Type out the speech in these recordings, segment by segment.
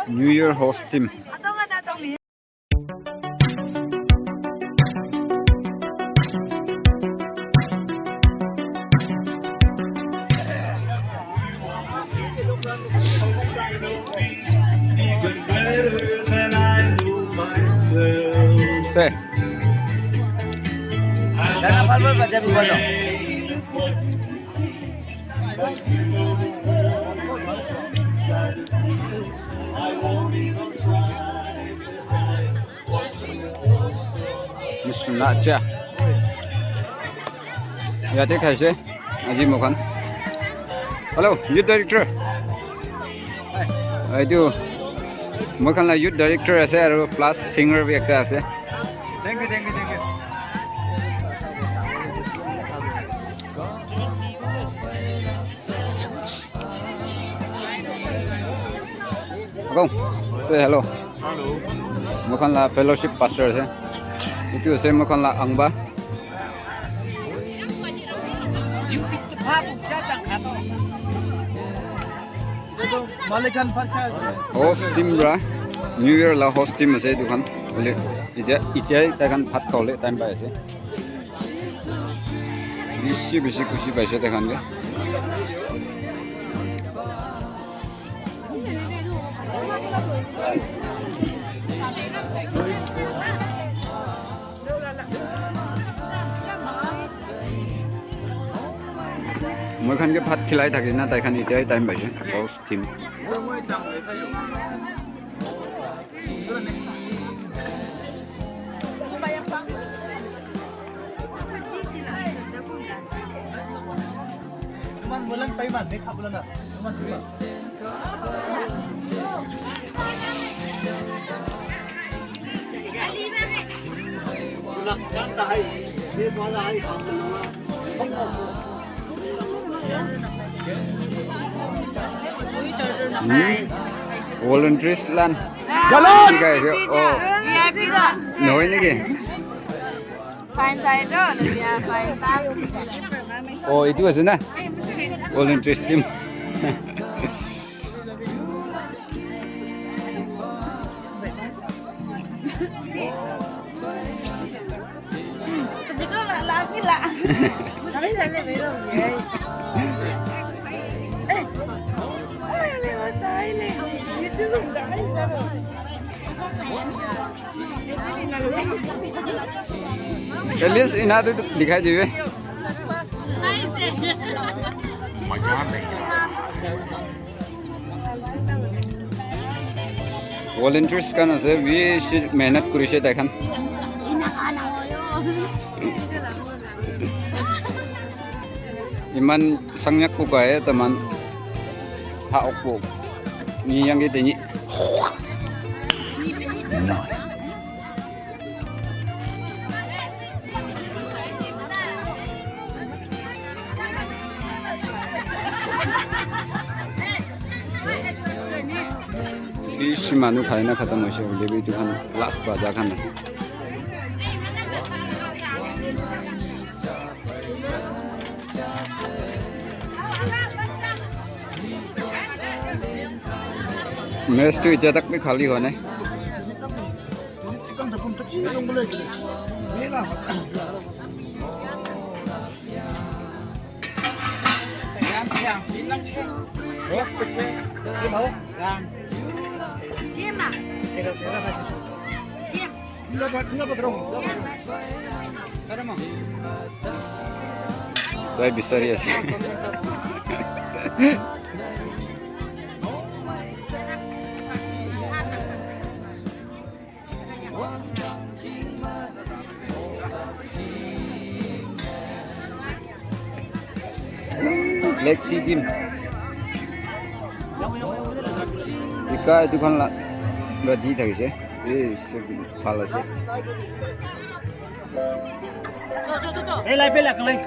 New Year host team. Say. Jangan apa-apa baca buku dong. Nacha. Ya thế khai sẽ. Aji mokan. Hello, youth director. I do. Mokan là youth director ase aru plus singer bi ekta ase. Thank you. Akong, say hello. Hello. Mokan là fellowship pastor ase. Itu ase mokan là angba. Host team ra. New Year la host team ase dukan. Ole ija ta kan phat khole time pai ase. Bishi kushi paise dekhan ge. Moi khan ke phat khilai thaki na tai khan itai time paise host team. Bulan payman, make up bulan na. Volunteers lan. Jalan. Guys, oh. Nói nữa kìa. Oh, itu aja na. Volunteers team. At least ina तो दिखाई देवे. Volunteers kan ase wish mehnat kurise dekhan. Iman sangyak ko kaya teman haok po. Ni yang gitu ni. Nice. Fish manu khai na khatam hoise hole bi tu khan last baza khan ase. Mess tu ija tak bhi khali ho nahi. Saya bisa ya sih. Leg team. Jika itu kan lah berarti tak sih? Pala sih. Lai pelak lai.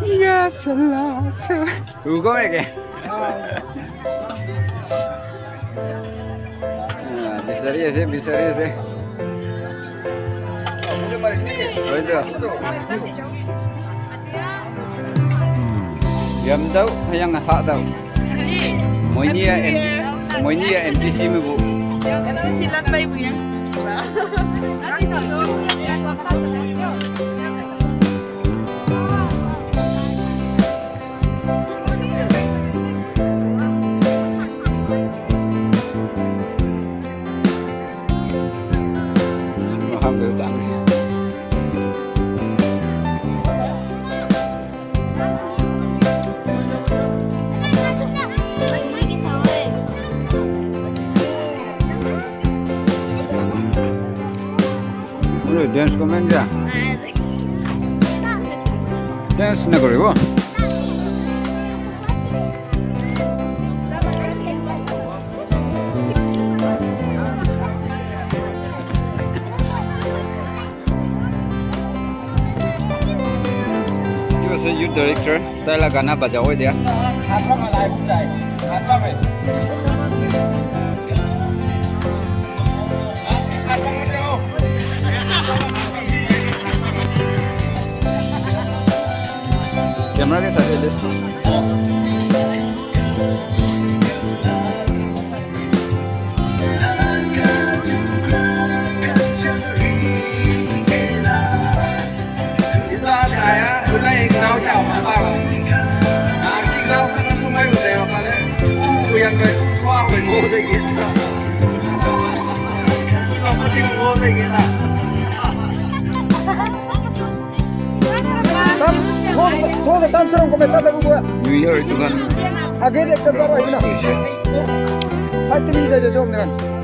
Yes. Ugomeke. Bisa sih. Oh itu. Yam tau, yang hak tau. Mỗi nhà NPC mới vụ. Silat pa ibu yan. Semua hampir utang. Udah dance komen ya? Dance na koribo. Itu saya youth director, saya lah gana baca dia. Hạt mà lại không chạy. Hạt vậy. Hạt không đâu. Camera के साथ ले Hôm nay nào chào mà vào. Khi nào sang năm nay của thầy học là đấy. Tôi ăn cái xoa phải ngô đây kia. Nó có tiếng ngô đây kia nào. Thôi tam serong komentar dari gua. New Year itu kan Agak dek terbaru ini. station. Satu minit aja jom dengan.